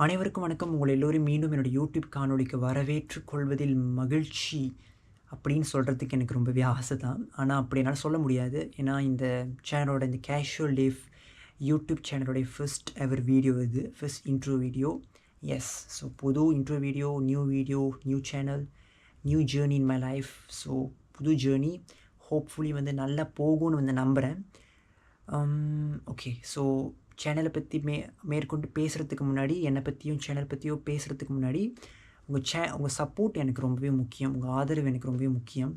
அனைவருக்கும் வணக்கம். உங்கள் எல்லோரையும் மீண்டும் என்னோட யூடியூப் காணொளிக்கு வரவேற்றுக் கொள்வதில் மகிழ்ச்சி அப்படின்னு சொல்கிறதுக்கு எனக்கு ரொம்பவே ஆசை தான். ஆனால் அப்படி என்னால் சொல்ல முடியாது. ஏன்னா இந்த சேனலோட இந்த கேஷுவல் லைஃப் யூடியூப் சேனலோடைய ஃபர்ஸ்ட் எவர் வீடியோ இது. First intro video. Yes. So புது intro video, new channel, new journey in my life. So புது ஜேர்னி ஹோப்ஃபுல்லி வந்து நல்லா போகும்னு வந்து நம்புகிறேன். ஓகே. ஸோ சேனலை பற்றி மேற்கொண்டு பேசுகிறதுக்கு முன்னாடி, என்னை பற்றியும் சேனல் பற்றியோ பேசுகிறதுக்கு முன்னாடி, உங்கள் சப்போர்ட் எனக்கு ரொம்பவே முக்கியம். உங்கள் ஆதரவு எனக்கு ரொம்பவே முக்கியம்.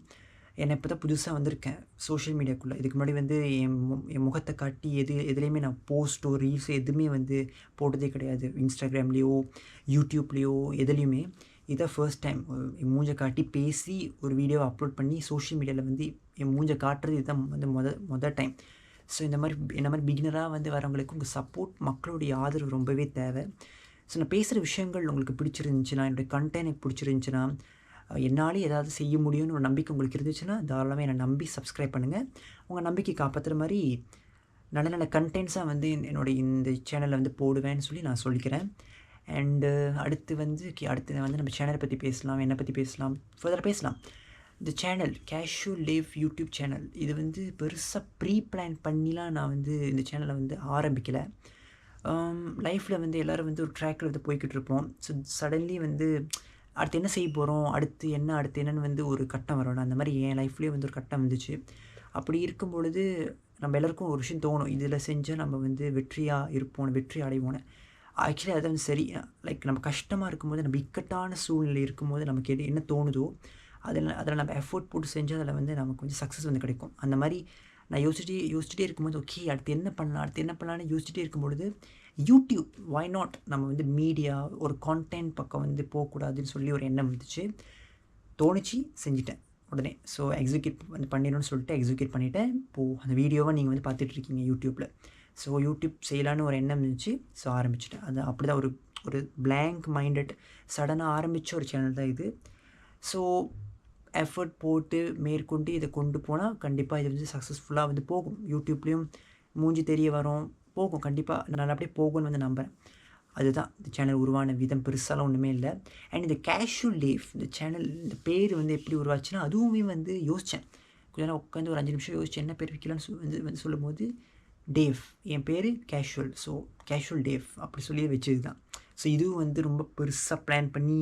ஏன்னா இப்போ தான் புதுசாக வந்திருக்கேன் சோஷியல் மீடியாக்குள்ளே. இதுக்கு முன்னாடி வந்து என் முகத்தை காட்டி எதுலேயுமே நான் போஸ்ட்டோ ரீல்ஸோ எதுவுமே வந்து போட்டதே கிடையாது. இன்ஸ்டாகிராம்லேயோ யூடியூப்லேயோ எதுலேயுமே. இதான் ஃபர்ஸ்ட் டைம் என் மூஞ்சை காட்டி பேசி ஒரு வீடியோவை அப்லோட் பண்ணி சோஷியல் மீடியாவில் வந்து என் மூஞ்சை காட்டுறது இதுதான் வந்து மொதல் டைம். ஸோ இந்த மாதிரி பிகினராக வந்து வரவங்களுக்கு உங்கள் சப்போர்ட், மக்களுடைய ஆதரவு ரொம்பவே தேவை. ஸோ நான் பேசுகிற விஷயங்கள் உங்களுக்கு பிடிச்சிருந்துச்சுன்னா, என்னுடைய கண்டென்ட் எனக்கு பிடிச்சிருந்துச்சுன்னா, என்னாலே ஏதாவது செய்ய முடியும்னு ஒரு நம்பிக்கை உங்களுக்கு இருந்துச்சுன்னா, தாராளமாக என்னை நம்பி சப்ஸ்கிரைப் பண்ணுங்கள். உங்கள் நம்பிக்கை காப்பாற்றுற மாதிரி நல்ல நல்ல கண்டென்ட்ஸாக வந்து என்னுடைய இந்த சேனலில் வந்து போடுவேன்னு சொல்லி நான் சொல்லிக்கிறேன். அண்டு அடுத்து வந்து நம்ம சேனலை பற்றி பேசலாம், என்னை பற்றி பேசலாம், ஃபர்தராக பேசலாம். இந்த channel casual life YouTube channel இது வந்து பெருசாக ப்ரீ பிளான் பண்ணிலாம் நான் வந்து இந்த சேனலை வந்து ஆரம்பிக்கலை. லைஃப்பில் வந்து எல்லோரும் வந்து ஒரு ட்ராக்கில் வந்து போய்கிட்டு இருப்போம். ஸோ சடன்லி வந்து அடுத்து என்ன செய்ய போகிறோம், அடுத்து என்னன்னு வந்து ஒரு கட்டம் வரணும். அந்த மாதிரி என் லைஃப்லேயே வந்து ஒரு கட்டம் வந்துச்சு. அப்படி இருக்கும் பொழுது நம்ம எல்லாருக்கும் ஒரு விஷயம் தோணும், இதில் செஞ்சால் நம்ம வந்து வெற்றியாக இருப்போம், வெற்றி அடைவோன்னு. ஆக்சுவலி அது வந்து சரி. லைக் நம்ம கஷ்டமாக இருக்கும்போது, நம்ம இக்கட்டான சூழ்நிலை இருக்கும்போது நமக்கு என்ன தோணுதோ அதில் நம்ம எஃபோர்ட் போட்டு செஞ்சால் அதில் வந்து நமக்கு கொஞ்சம் சக்ஸஸ் வந்து கிடைக்கும். அந்த மாதிரி நான் யோசிச்சுட்டே இருக்கும்போது, ஓகே அடுத்து என்ன பண்ணலான்னு யோசிச்சுட்டே இருக்கும்பொழுது, யூடியூப் வை நாட் நம்ம வந்து மீடியா ஒரு கான்டென்ட் பக்கம் வந்து போகக்கூடாதுன்னு சொல்லி ஒரு எண்ணம் வந்துச்சு. தோணுச்சு, செஞ்சுட்டேன் உடனே. ஸோ எக்ஸிக்யூட் வந்து பண்ணிடணும்னு சொல்லிட்டு எக்ஸிக்யூட் பண்ணிவிட்டேன். இப்போது அந்த வீடியோவை நீங்கள் வந்து பார்த்துட்ருக்கீங்க யூடியூப்பில். ஸோ யூடியூப் செய்யலான்னு ஒரு எண்ணம் இருந்துச்சு. ஸோ ஆரம்பிச்சிட்டேன். அது அப்படி தான் ஒரு பிளாங்க் மைண்டட் சடனாக ஆரம்பித்த ஒரு சேனல் தான் இது. ஸோ எஃபர்ட் போட்டு மேற்கொண்டு இதை கொண்டு போனால் கண்டிப்பாக இது வந்து சக்ஸஸ்ஃபுல்லாக வந்து போகும். யூடியூப்லேயும் மூஞ்சி தெரிய வரும், போகும். கண்டிப்பாக நல்லா அப்படியே போகும்னு வந்து நம்புகிறேன். அதுதான் இந்த சேனல் உருவான விதம். பெருசாலாம் ஒன்றுமே இல்லை. அண்ட் இந்த கேஷுவல் லைஃப் இந்த சேனல் இந்த பேர் வந்து எப்படி உருவாச்சுன்னா, அதுவுமே வந்து யோசித்தேன். கொஞ்ச நேரம் உட்காந்து ஒரு 5 நிமிஷம் யோசிச்சு என்ன பேர் வைக்கலான்னு வந்து சொல்லும்போது, டேவ் என் பேர் கேஷுவல். ஸோ கேஷுவல் டேவ் அப்படி சொல்லி வச்சது தான். ஸோ இதுவும் வந்து ரொம்ப பெருசாக பிளான் பண்ணி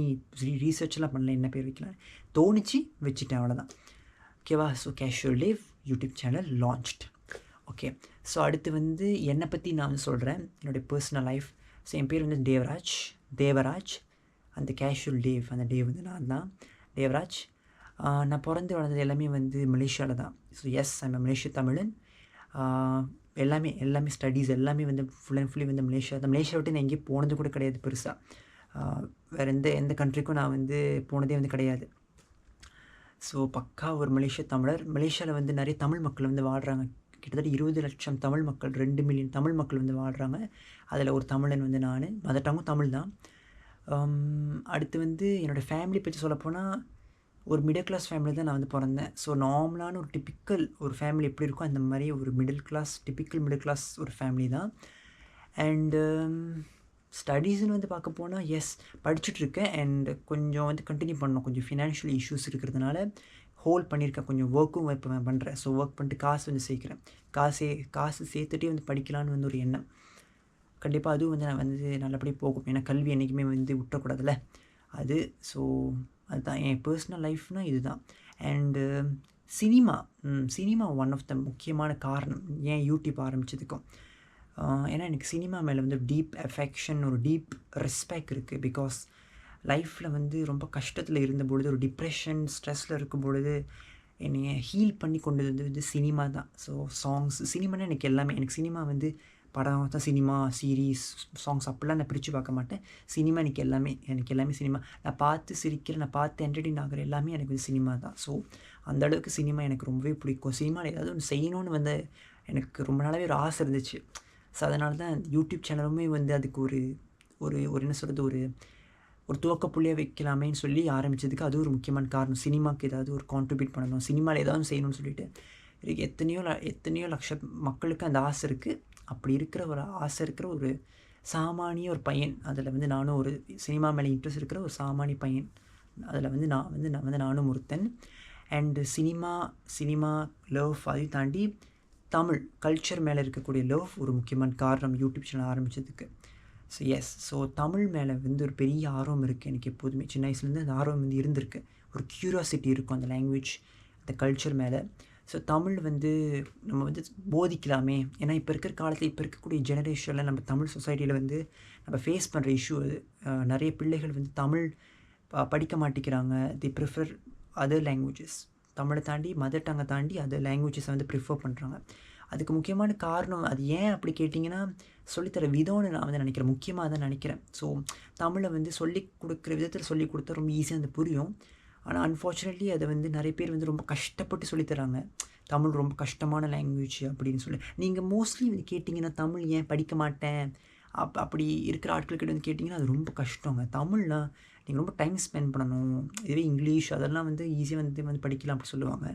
ரீசர்ச்லாம் பண்ணல என்ன பேர் வைக்கலாம், தோணிச்சு வச்சுட்டேன், அவ்வளோதான். ஓகேவா? So casual life YouTube channel launched. Okay. So அடுத்து வந்து என்னை பற்றி நான் வந்து சொல்கிறேன், என்னுடைய பர்சனல் லைஃப். ஸோ என் பேர் வந்து தேவராஜ். அந்த கேஷுவல் டேவ், அந்த டேவ் வந்து நான் தான் தேவராஜ். நான் பிறந்து வளர்ந்தது எல்லாமே வந்து மலேசியாவில் தான். ஸோ எஸ், ஐம் மலேசியா தமிழன். எல்லாமே ஸ்டடீஸ் எல்லாமே வந்து ஃபுல் அண்ட் ஃபுல்லி வந்து மலேசியா தான். மலேசியா விட்டு நான் எங்கேயும் போனது கூட கிடையாது பெருசாக. வேறு எந்த கண்ட்ரிக்கும் நான் வந்து போனதே வந்து கிடையாது. ஸோ பக்கா ஒரு மலேசியா தமிழர். மலேசியாவில் வந்து நிறைய தமிழ் மக்கள் வந்து வாழ்கிறாங்க. கிட்டத்தட்ட 20 லட்சம் தமிழ் மக்கள், 2 மில்லியன் தமிழ் மக்கள் வந்து வாழ்கிறாங்க. அதில் ஒரு தமிழன் வந்து நான். மதர் டங்கும் தமிழ் தான். அடுத்து வந்து என்னோடய ஃபேமிலி பற்றி சொல்லப்போனால், ஒரு மிடில் கிளாஸ் ஃபேமிலி தான் நான் வந்து பிறந்தேன். ஸோ நார்மலான ஒரு டிப்பிக்கல் ஒரு ஃபேமிலி எப்படி இருக்கோ அந்த மாதிரி ஒரு டிப்பிக்கல் மிடில் கிளாஸ் ஒரு ஃபேமிலி தான். அண்டு ஸ்டடீஸ்னு வந்து பார்க்க போனால் எஸ் படிச்சுட்ருக்கேன். அண்ட் கொஞ்சம் வந்து கண்டினியூ பண்ணணும். கொஞ்சம் ஃபினான்ஷியல் இஷ்யூஸ் இருக்கிறதுனால ஹோல்ட் பண்ணியிருக்கேன். கொஞ்சம் ஒர்க்கும் இப்போ நான் பண்ணுறேன். ஸோ ஒர்க் பண்ணிட்டு காசு வந்து சேர்க்குறேன். காசு சேர்த்துட்டே வந்து படிக்கலான்னு வந்து ஒரு எண்ணம். கண்டிப்பாக அதுவும் வந்து நான் வந்து நல்லபடியாக போகும். ஏன்னா கல்வி என்றைக்குமே வந்து விட்டுறக்கூடாதுல்ல அது. ஸோ அதுதான் என் பர்சனல் லைஃப்னால் இதுதான். And cinema one of the முக்கியமான காரணம் ஏன் யூடியூப் ஆரம்பித்ததுக்கும். ஏன்னா எனக்கு சினிமா மேலே வந்து டீப் அஃபெக்ஷன், ஒரு டீப் ரெஸ்பெக்ட் இருக்குது. பிகாஸ் லைஃப்பில் வந்து ரொம்ப கஷ்டத்தில் இருந்தபொழுது, ஒரு டிப்ரெஷன் ஸ்ட்ரெஸ்ஸில் இருக்கும் பொழுது என்னை ஹீல் பண்ணி கொண்டது வந்து சினிமா தான். ஸோ சினிமானா எனக்கு சினிமா வந்து படம் தான் சினிமா, சீரீஸ், சாங்ஸ் அப்படிலாம் நான் பிரித்து பார்க்க மாட்டேன். சினிமா எனக்கு எல்லாமே சினிமா. நான் பார்த்து சிரிக்கிறேன், நான் பார்த்து என்டர்டெயின் ஆகிற எல்லாமே எனக்கு வந்து சினிமா தான். ஸோ அந்தளவுக்கு சினிமா எனக்கு ரொம்பவே பிடிக்கும். சினிமாவில் ஏதாவது ஒன்று செய்யணும்னு வந்து எனக்கு ரொம்ப நாளாகவே ஒரு ஆசை இருந்துச்சு. ஸோ அதனால தான் யூடியூப் சேனலுமே வந்து அதுக்கு ஒரு என்ன சொல்கிறது, ஒரு துவக்கப்புள்ளியாக வைக்கலாமேன்னு சொல்லி ஆரம்பித்ததுக்கு அது ஒரு முக்கியமான காரணம். சினிமாவுக்கு ஏதாவது ஒரு கான்ட்ரிபியூட் பண்ணணும், சினிமாவில் ஏதாவது செய்யணும்னு சொல்லிட்டு எத்தனையோ லட்சம் மக்களுக்கு அந்த ஆசை இருக்குது. அப்படி இருக்கிற ஒரு ஆசை இருக்கிற சாமானிய ஒரு பையன். அதில் வந்து நானும் ஒரு சினிமா மேலே இன்ட்ரெஸ்ட் இருக்கிற ஒரு சாமானிய பையன். அதில் வந்து நானும் ஒருத்தன். அண்டு சினிமா சினிமா லவ் அதையும் தாண்டி தமிழ் கல்ச்சர் மேலே இருக்கக்கூடிய லவ் ஒரு முக்கியமான காரணம் யூடியூப் சேனல் ஆரம்பித்ததுக்கு. So yes. ஸோ தமிழ் மேலே வந்து ஒரு பெரிய ஆர்வம் இருக்குது எனக்கு எப்போதுமே. சின்ன வயசுலேருந்து அந்த ஆர்வம் வந்து இருந்திருக்கு. ஒரு க்யூரியாசிட்டி இருக்கும் அந்த லாங்குவேஜ், அந்த கல்ச்சர் மேலே. ஸோ தமிழ் வந்து நம்ம வந்து போதிக்கலாமே. ஏன்னா இப்போ இருக்கிற காலத்தில், இப்போ இருக்கக்கூடிய ஜெனரேஷனில் நம்ம தமிழ் சொசைட்டியில் வந்து நம்ம ஃபேஸ் பண்ணுற இஷ்யூ அது. நிறைய பிள்ளைகள் வந்து தமிழ் படிக்க மாட்டேங்கிறாங்க. தி ப்ரிஃபர் அதர் லாங்குவேஜஸ். தமிழை தாண்டி மதர் டங்கை தாண்டி அதர் லாங்குவேஜஸை வந்து ப்ரிஃபர் பண்ணுறாங்க. அதுக்கு முக்கியமான காரணம் அது ஏன் அப்படி கேட்டிங்கன்னா, சொல்லித்தர விதம்னு நான் வந்து நினைக்கிறேன். முக்கியமாக தான் நினைக்கிறேன். ஸோ தமிழை வந்து சொல்லிக் கொடுக்குற விதத்தில் சொல்லிக் கொடுத்தா ரொம்ப ஈஸியாக அது புரியும். ஆனால் அன்ஃபார்ச்சுனேட்லி அதை வந்து நிறைய பேர் வந்து ரொம்ப கஷ்டப்பட்டு சொல்லித்தராங்க. தமிழ் ரொம்ப கஷ்டமான லாங்குவேஜ் அப்படின்னு சொல்லி. நீங்கள் மோஸ்ட்லி வந்து கேட்டிங்கன்னா, தமிழ் ஏன் படிக்க மாட்டேன் அப்படி இருக்கிற ஆட்கள்கிட்ட வந்து கேட்டிங்கன்னா, அது ரொம்ப கஷ்டங்க. தமிழ்னா நீங்கள் ரொம்ப டைம் ஸ்பெண்ட் பண்ணணும். இதுவே இங்கிலீஷ் அதெல்லாம் வந்து ஈஸியாக வந்து படிக்கலாம் அப்படி சொல்லுவாங்க.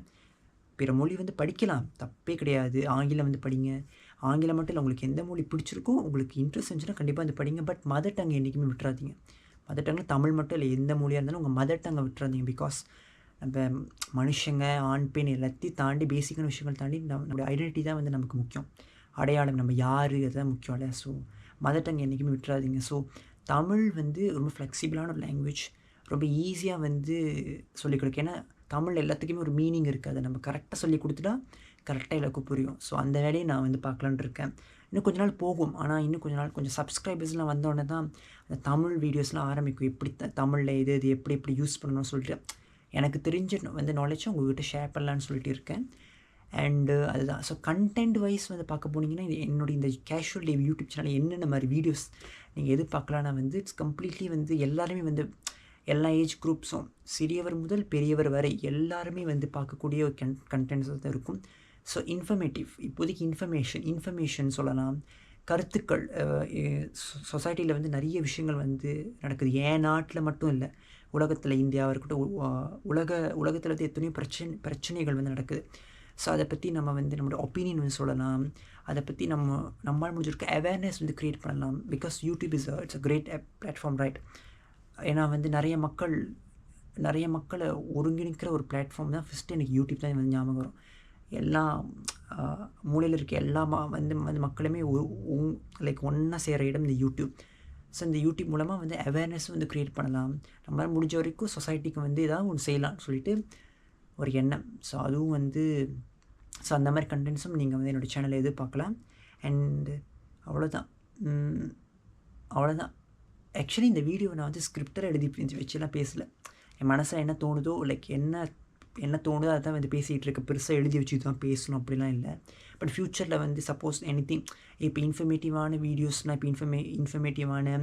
பிற மொழி வந்து படிக்கலாம், தப்பே கிடையாது. ஆங்கிலம் வந்து படிங்க. ஆங்கிலம் மட்டும் இல்லை, உங்களுக்கு எந்த மொழி பிடிச்சிருக்கோ, உங்களுக்கு இன்ட்ரெஸ்ட் இருந்துச்சுன்னா கண்டிப்பாக வந்து படிங்க. பட் மதர் டங் என்றைக்குமே விட்டுறாதீங்க. மதர் டங்கில் தமிழ் மட்டும் இல்லை, எந்த மொழியாக இருந்தாலும் உங்கள் மதர் டங்கை விட்டுறாதீங்க. பிகாஸ் நம்ம மனுஷங்க ஆண் பெண் எல்லாத்தையும் தாண்டி பேசிக்கான விஷயங்கள் தாண்டி நம்மளுடைய ஐடென்டிட்டி தான் வந்து நமக்கு முக்கியம். அடையாளம், நம்ம யார், அதுதான் முக்கியம் இல்லையா? ஸோ மதர் டங் என்றைக்குமே விட்டுறாதீங்க. ஸோ தமிழ் வந்து ரொம்ப ஃப்ளெக்சிபிளான ஒரு லாங்குவேஜ். ரொம்ப ஈஸியாக வந்து சொல்லிக் கொடுக்கும். ஏன்னா தமிழ் எல்லாத்துக்குமே ஒரு மீனிங் இருக்குது. அதை நம்ம கரெக்டாக சொல்லி கொடுத்துட்டா கரெக்டாக எல்லாருக்கும் புரியும். ஸோ அந்த வேலையை நான் வந்து பார்க்கலான்ட்டு இருக்கேன். இன்னும் கொஞ்ச நாள் போகும். ஆனால் இன்னும் கொஞ்ச நாள் கொஞ்சம் சப்ஸ்கிரைபர்ஸ்லாம் வந்தோடனே தான் அந்த தமிழ் வீடியோஸ்லாம் ஆரம்பிக்கும். எப்படி தமிழில் இது எப்படி எப்படி யூஸ் பண்ணணும்னு சொல்லிட்டு எனக்கு தெரிஞ்ச வந்து நாலேஜை உங்கள்கிட்ட ஷேர் பண்ணலான்னு சொல்லிட்டு இருக்கேன். அண்டு அதுதான். ஸோ கண்டென்ட் வைஸ் வந்து பார்க்க போனீங்கன்னா, இது என்னுடைய இந்த கேஷுவல் டே யூடியூப் சேனல் என்னென்ன மாதிரி வீடியோஸ் நீங்கள் எதிர்பார்க்கலான்னா வந்து இட்ஸ் கம்ப்ளீட்லி வந்து எல்லாருமே வந்து எல்லா ஏஜ் குரூப்ஸும் சிறியவர் முதல் பெரியவர் வரை எல்லாருமே வந்து பார்க்கக்கூடிய ஒரு கண்டென்ட்ஸ் தான் இருக்கும். ஸோ இன்ஃபர்மேட்டிவ், இப்போதைக்கு இன்ஃபர்மேஷன் சொல்லலாம். கருத்துக்கள், சொசைட்டியில் வந்து நிறைய விஷயங்கள் வந்து நடக்குது. என் நாட்டில் மட்டும் இல்லை, உலகத்தில் இந்தியாவாக இருக்கட்டும், உலகத்தில் வந்து எத்தனையோ பிரச்சனைகள் வந்து நடக்குது. ஸோ அதை பற்றி நம்ம வந்து நம்மளோட ஒப்பீனியன் வந்து சொல்லலாம். அதை பற்றி நம்மளால் முடிஞ்சிருக்க அவேர்னஸ் வந்து க்ரியேட் பண்ணலாம். Because YouTube it's a great platform, right? ஏன்னா வந்து நிறைய மக்களை ஒருங்கிணைக்கிற ஒரு பிளாட்ஃபார்ம் தான் ஃபஸ்ட்டு எனக்கு யூடியூப் தான் வந்து ஞாபகம் வரும். எல்லா மூலையில் இருக்க எல்லா மக்களுமே லைக் ஒன்றா சேர்கிற இடம் இந்த யூடியூப். ஸோ இந்த யூடியூப் மூலமாக வந்து அவேர்னஸ் வந்து க்ரியேட் பண்ணலாம். நம்மளால் முடிஞ்ச வரைக்கும் சொசைட்டிக்கு வந்து ஏதாவது ஒன்று செய்யலாம்னு சொல்லிட்டு ஒரு எண்ணம். ஸோ அதுவும் வந்து ஸோ அந்த மாதிரி கண்டென்ட்ஸும் நீங்கள் வந்து என்னோடய சேனலில் எதிர்பார்க்கலாம். அண்டு அவ்வளோதான். ஆக்சுவலி இந்த வீடியோவை நான் வந்து ஸ்கிரிப்டரை எழுதி வச்சுலாம் பேசலை. என் மனசில் என்ன தோணுதோ, லைக் என்ன தோணுதோ அதை தான் வந்து பேசிகிட்டு இருக்கேன். பெருசாக எழுதி வச்சு தான் பேசணும் அப்படிலாம் இல்லை. பட் ஃப்யூச்சரில் வந்து சப்போஸ் எனிதிங் இப்போ இன்ஃபர்மேட்டிவான வீடியோஸ்னால், இப்போ இன்ஃபர்மேட்டிவான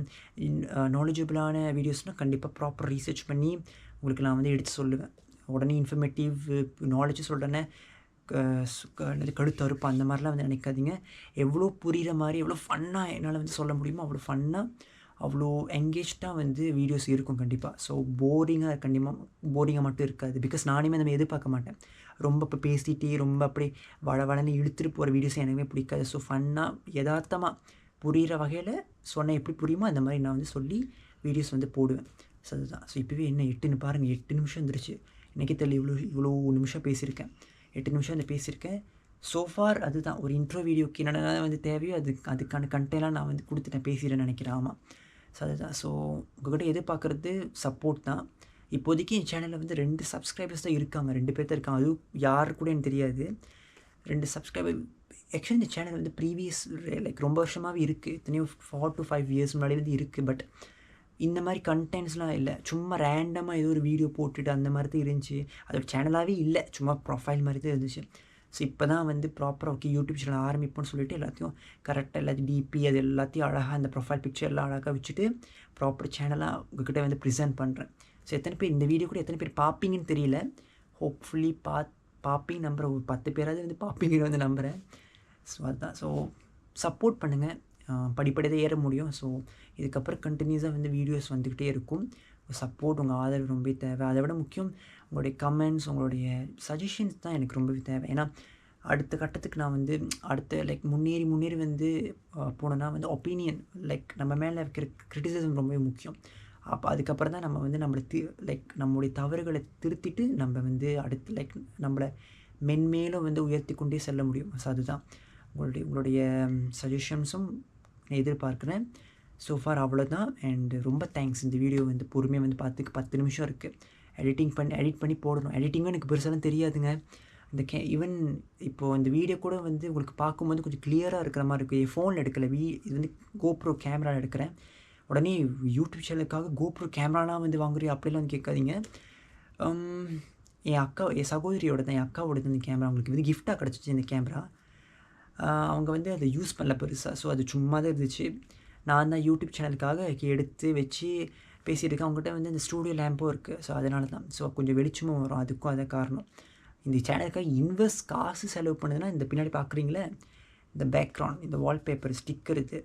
நாலேஜபிளான வீடியோஸ்னால் கண்டிப்பாக ப்ராப்பர் ரீசர்ச் பண்ணி உங்களுக்கு நான் வந்து எடுத்து சொல்லுவேன். உடனே இன்ஃபர்மேட்டிவ் நாலேஜ் சொல்கிறேன்னே கழுத்து அறுப்பு அந்த மாதிரிலாம் வந்து நினைக்காதீங்க. எவ்வளோ புரிகிற மாதிரி, எவ்வளோ ஃபன்னாக என்னால் வந்து சொல்ல முடியுமோ அவ்வளோ ஃபன்னாக, அவ்வளோ எங்கேஜ்டாக வந்து வீடியோஸ் இருக்கும் கண்டிப்பாக. ஸோ போரிங்காக மட்டும் இருக்காது. பிகாஸ் நானுமே நம்ம எதிர்பார்க்க மாட்டேன். ரொம்ப இப்போ பேசிகிட்டே ரொம்ப அப்படி வளன்னு இழுத்துட்டு போகிற வீடியோஸ் எனக்குமே பிடிக்காது. ஸோ ஃபன்னாக யதார்த்தமாக புரிகிற வகையில் சொன்னால் எப்படி புரியுமோ அந்த மாதிரி நான் வந்து சொல்லி வீடியோஸ் வந்து போடுவேன். ஸோ அதுதான். ஸோ இப்போவே என்ன 8ன்னு பாருங்கள், 8 நிமிஷம் வந்துருச்சு. இன்றைக்கி தெரியல இவ்வளோ நிமிஷம் பேசியிருக்கேன். 8 நிமிஷம் வந்து பேசியிருக்கேன். ஸோஃபார் அதுதான் ஒரு இன்ட்ரோ வீடியோக்கு என்னென்ன வந்து தேவையோ அதுக்கான கண்டென்ட்லாம் நான் வந்து கொடுத்துட்டேன், பேசிடுறேன்னு நினைக்கிறேன். ஆமாம். ஸோ அதுதான். ஸோ உங்கள்கிட்ட எதிர்பார்க்குறது சப்போர்ட் தான். இப்போதைக்கு என் சேனலில் வந்து 2 சப்ஸ்கிரைபர்ஸ் தான் இருக்காங்க. 2 பேர் தான் இருக்காங்க. அதுவும் யார் கூட எனக்கு தெரியாது. 2 சப்ஸ்கிரைபர். ஆக்சுவலி இந்த சேனல் வந்து ப்ரீவியஸ் லைக் ரொம்ப வருஷமாகவே இருக்குது. எத்தனையோ 4 to 5 இயர்ஸ் முன்னாடியிலேருந்து இருக்குது. பட் இந்த மாதிரி கண்டென்ட்ஸ்லாம் இல்லை. சும்மா ரேண்டமாக ஏதோ ஒரு வீடியோ போட்டுட்டு அந்த மாதிரி தான் இருந்துச்சு. அது ஒரு சேனலாகவே இல்லை, சும்மா ப்ரொஃபைல் மாதிரி தான் இருந்துச்சு. ஸோ இப்போ தான் வந்து ப்ராப்பராக ஓகே யூடியூப் சேனல் ஆரம்பிப்போம்னு சொல்லிட்டு எல்லாத்தையும் கரெக்டாக எல்லாத்தையும் டிபி அது எல்லாத்தையும் அழகாக அந்த ப்ரொஃபைல் பிக்சர் எல்லாம் அழகாக வச்சுட்டு ப்ராப்பர் சேனலாக உங்கள்கிட்ட வந்து ப்ரெசென்ட் பண்ணுறேன். ஸோ எத்தனை பேர் இந்த வீடியோ கூட எத்தனை பேர் பார்ப்பீங்கன்னு தெரியல. ஹோப்ஃபுல்லி பார்ப்பீங்க நம்புகிறேன். ஒரு 10 பேராவது வந்து பார்ப்பீங்கன்னு வந்து நம்புகிறேன். ஸோ அதுதான். ஸோ சப்போர்ட் பண்ணுங்கள். படிப்படியாக ஏற முடியும். ஸோ இதுக்கப்புறம் கண்டினியூஸாக வந்து வீடியோஸ் வந்துக்கிட்டே இருக்கும். சப்போர்ட், உங்கள் ஆதரவு ரொம்ப தேவை. அதை விட முக்கியம் உங்களுடைய கமெண்ட்ஸ், உங்களுடைய சஜஷன்ஸ் தான் எனக்கு ரொம்பவே தேவை. ஏன்னா அடுத்த கட்டத்துக்கு நான் வந்து அடுத்த லைக் முன்னேறி வந்து போனேன்னா வந்து ஒப்பீனியன் லைக் நம்ம மேலே இருக்கிற கிரிட்டிசிசம் ரொம்பவே முக்கியம். அப்போ அதுக்கப்புறம் தான் நம்ம வந்து நம்மளை லைக் நம்முடைய தவறுகளை திருத்திட்டு நம்ம வந்து அடுத்து லைக் நம்மளை மென்மேலும் வந்து உயர்த்தி கொண்டே செல்ல முடியும். ஸோ அதுதான் உங்களுடைய சஜஷன்ஸும் நான் எதிர்பார்க்குறேன். ஸோ ஃபார் அவ்வளோதான். அண்ட் ரொம்ப தேங்க்ஸ். இந்த வீடியோ வந்து பொறுமையாக வந்து 10 நிமிஷம் இருக்குது. எடிட் பண்ணி போடணும். எடிட்டிங்கும் எனக்கு பெருசாலாம் தெரியாதுங்க. இந்த ஈவன் இப்போது இந்த வீடியோ கூட வந்து உங்களுக்கு பார்க்கும்போது கொஞ்சம் கிளியராக இருக்கிற மாதிரி இருக்குது. என் ஃபோனில் எடுக்கலை, இது வந்து கோப்ரோ கேமராவில் எடுக்கிறேன். உடனே யூடியூப் சேனலுக்காக கோப்ரோ கேமராலாம் வந்து வாங்குறியா அப்படிலாம் வந்து கேட்காதீங்க. என் சகோதரியோட தான், என் அக்காவோட இந்த கேமரா அவங்களுக்கு வந்து கிஃப்டாக கிடச்சிச்சு இந்த கேமரா. அவங்க வந்து அதை யூஸ் பண்ணல பெருசாக. ஸோ அது சும்மா தான் இருந்துச்சு. நான் தான் யூடியூப் சேனலுக்காக எடுத்து வச்சு பேசிகிட்டு இருக்கேன். அவங்ககிட்ட வந்து இந்த ஸ்டூடியோ லேம்பும் இருக்குது. ஸோ அதனால தான். ஸோ கொஞ்சம் வெளிச்சமும் வரும். அதுக்கும் அதான் காரணம். இந்த சேனலுக்காக காசு செலவு பண்ணுதுன்னா இந்த பின்னாடி பார்க்குறீங்களே இந்த பேக்ரவுண்ட், இந்த வால்பேப்பர் ஸ்டிக்கர், இது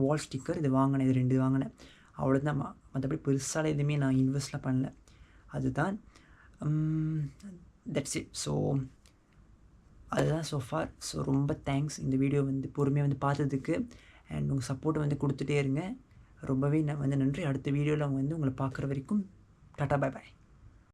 வால் ஸ்டிக்கர், இது வாங்கினேன். இது 2 வாங்கினேன். அவ்வளோதான். மற்றபடி பெருசாக எதுவுமே நான் இன்வெஸ்ட்லாம் பண்ணல. அதுதான் தட்ஸ் இட். ஸோ அதுதான் ஸோ ஃபார். ஸோ ரொம்ப தேங்க்ஸ் இந்த வீடியோ வந்து பொறுமையாக வந்து பார்த்ததுக்கு. அண்ட் உங்கள் சப்போர்ட்டை வந்து கொடுத்துட்டே இருங்க. ரொம்பவே நான் வந்து நன்றி. அடுத்த வீடியோவில் வந்து உங்களை பார்க்குற வரைக்கும் டாட்டா, பை பாய்.